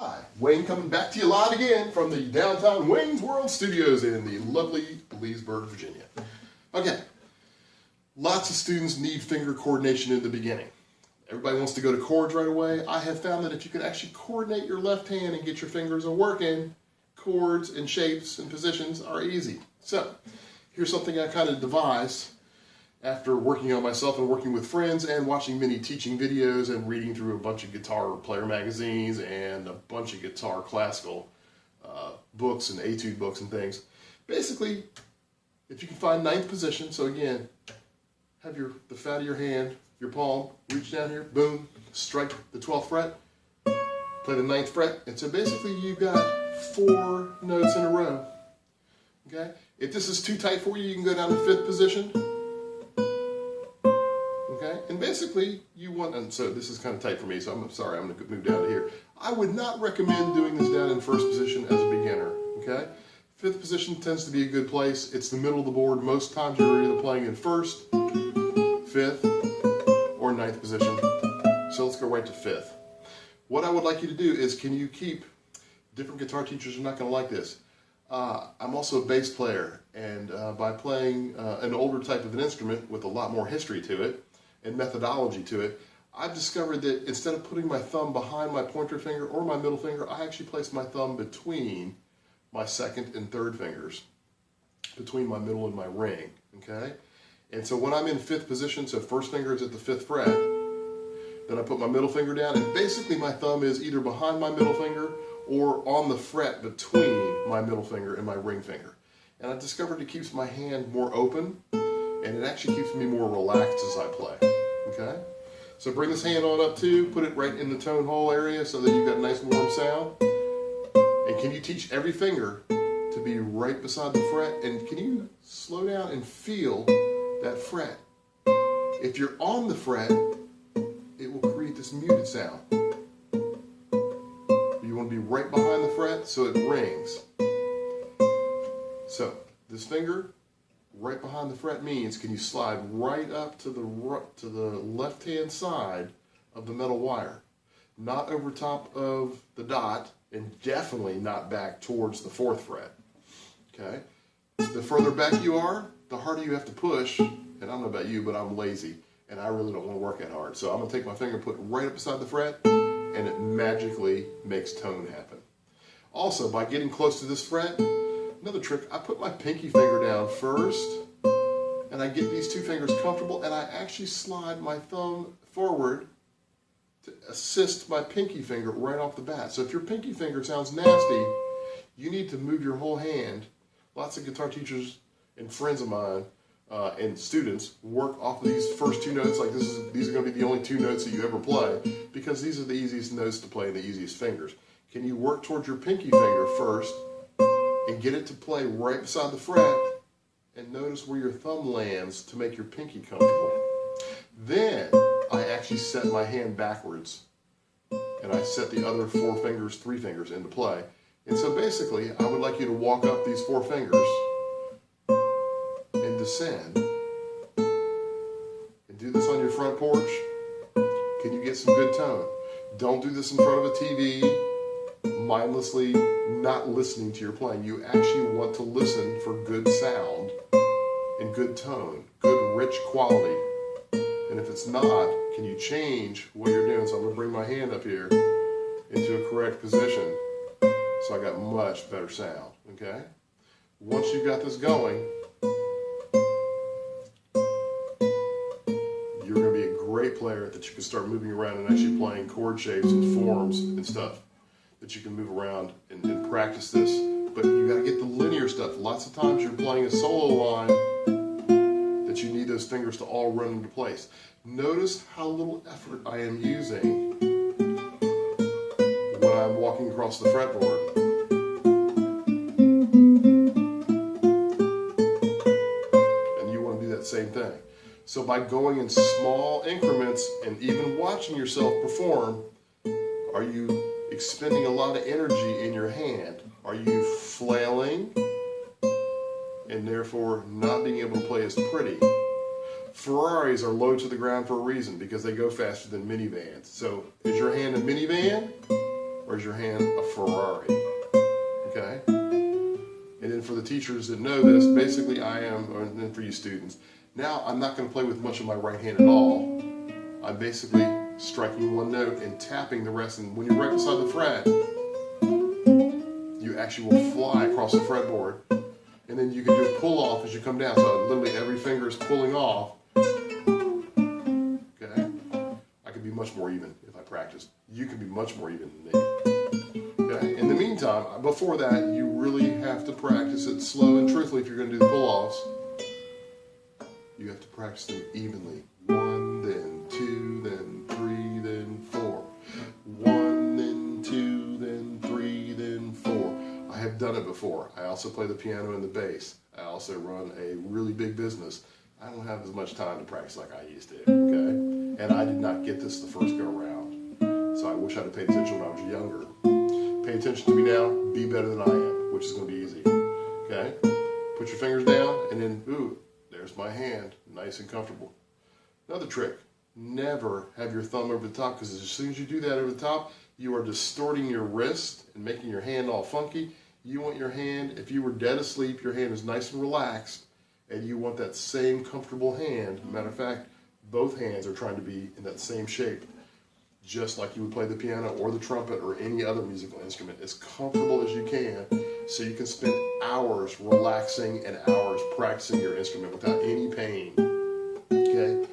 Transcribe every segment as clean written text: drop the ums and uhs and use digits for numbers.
Hi, Wayne coming back to you live again from the downtown Wayne's World Studios in the lovely Leesburg, Virginia. Okay, lots of students need finger coordination in the beginning. Everybody wants to go to chords right away. I have found that if you can actually coordinate your left hand and get your fingers working, chords and shapes and positions are easy. So, here's something I kind of devised after working on myself and working with friends and watching many teaching videos and reading through a bunch of guitar player magazines and a bunch of guitar classical books and etude books and things. Basically, if you can find ninth position, so again, have the fat of your hand, your palm, reach down here, boom, strike the 12th fret, play the 9th fret, and so basically you've got 4 notes in a row. Okay? If this is too tight for you, you can go down to 5th position. Okay? And basically, you want, and so this is kind of tight for me, so I'm sorry, I'm going to move down to here. I would not recommend doing this down in 1st position as a beginner. Okay? 5th position tends to be a good place. It's the middle of the board. Most times you're either playing in 1st, 5th, or 9th position. So let's go right to 5th. What I would like you to do is, can you keep, different guitar teachers are not going to like this. I'm also a bass player, and by playing an older type of an instrument with a lot more history to it and methodology to it, I've discovered that instead of putting my thumb behind my pointer finger or my middle finger, I actually place my thumb between my 2nd and 3rd fingers, between my middle and my ring, okay? And so when I'm in 5th position, so 1st finger is at the 5th fret, then I put my middle finger down, and basically my thumb is either behind my middle finger or on the fret between my middle finger and my ring finger. And I've discovered it keeps my hand more open, and it actually keeps me more relaxed as I play, okay? So bring this hand on up too, put it right in the tone hole area so that you've got a nice warm sound. And can you teach every finger to be right beside the fret? And can you slow down and feel that fret? If you're on the fret, it will create this muted sound. You want to be right behind the fret so it rings. So this finger right behind the fret means, can you slide right up to the left-hand side of the metal wire, not over top of the dot, and definitely not back towards the 4th fret. Okay? The further back you are, the harder you have to push. And I don't know about you, but I'm lazy, and I really don't want to work that hard. So I'm going to take my finger, put it right up beside the fret, and it magically makes tone happen. Also, by getting close to this fret, another trick, I put my pinky finger down first, and I get these 2 fingers comfortable, and I actually slide my thumb forward to assist my pinky finger right off the bat. So if your pinky finger sounds nasty, you need to move your whole hand. Lots of guitar teachers and friends of mine and students work off of these first 2 notes like these are going to be the only 2 notes that you ever play, because these are the easiest notes to play and the easiest fingers. Can you work towards your pinky finger first and get it to play right beside the fret, and notice where your thumb lands to make your pinky comfortable. Then I actually set my hand backwards, and I set the other 4 fingers, 3 fingers into play. And so basically, I would like you to walk up these 4 fingers and descend, and do this on your front porch. Can you get some good tone? Don't do this in front of a TV, mindlessly not listening to your playing. You actually want to listen for good sound and good tone, good rich quality. And if it's not, can you change what you're doing? So I'm going to bring my hand up here into a correct position so I got much better sound, okay? Once you've got this going, you're going to be a great player that you can start moving around and actually playing chord shapes and forms and stuff that you can move around and practice this. But you got to get the linear stuff. Lots of times you're playing a solo line that you need those fingers to all run into place. Notice how little effort I am using when I'm walking across the fretboard. And you want to do that same thing. So by going in small increments and even watching yourself perform, are you expending a lot of energy in your hand? Are you flailing and therefore not being able to play as pretty? Ferraris are low to the ground for a reason, because they go faster than minivans. So is your hand a minivan or is your hand a Ferrari? Okay? And then for the teachers that know this, basically I am, and then for you students, now I'm not going to play with much of my right hand at all. I'm basically striking one note and tapping the rest, and when you're right beside the fret, you actually will fly across the fretboard, and then you can do a pull off as you come down, so literally every finger is pulling off. Okay? I could be much more even if I practiced. You can be much more even than me. Okay? In the meantime, before that, you really have to practice it slow and truthfully if you're going to do the pull-offs. You have to practice them evenly. 1, then 2, then 3, then 4. 1, then 2, then 3, then 4. I have done it before. I also play the piano and the bass. I also run a really big business. I don't have as much time to practice like I used to, okay? And I did not get this the first go around. So I wish I'd have paid attention when I was younger. Pay attention to me now, be better than I am, which is going to be easy. Okay? Put your fingers down, and then, ooh, there's my hand, nice and comfortable. Another trick, never have your thumb over the top, because as soon as you do that over the top, you are distorting your wrist and making your hand all funky. You want your hand, if you were dead asleep, your hand is nice and relaxed, and you want that same comfortable hand. Matter of fact, both hands are trying to be in that same shape, just like you would play the piano or the trumpet or any other musical instrument, as comfortable as you can, so you can spend hours relaxing and hours practicing your instrument without any pain. Okay?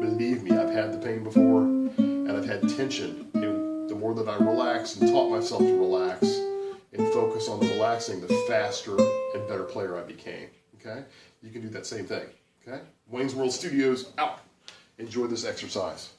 Believe me, I've had the pain before, and I've had tension. And the more that I relax and taught myself to relax and focus on the relaxing, the faster and better player I became. Okay? You can do that same thing. Okay? Wayne's World Studios out. Enjoy this exercise.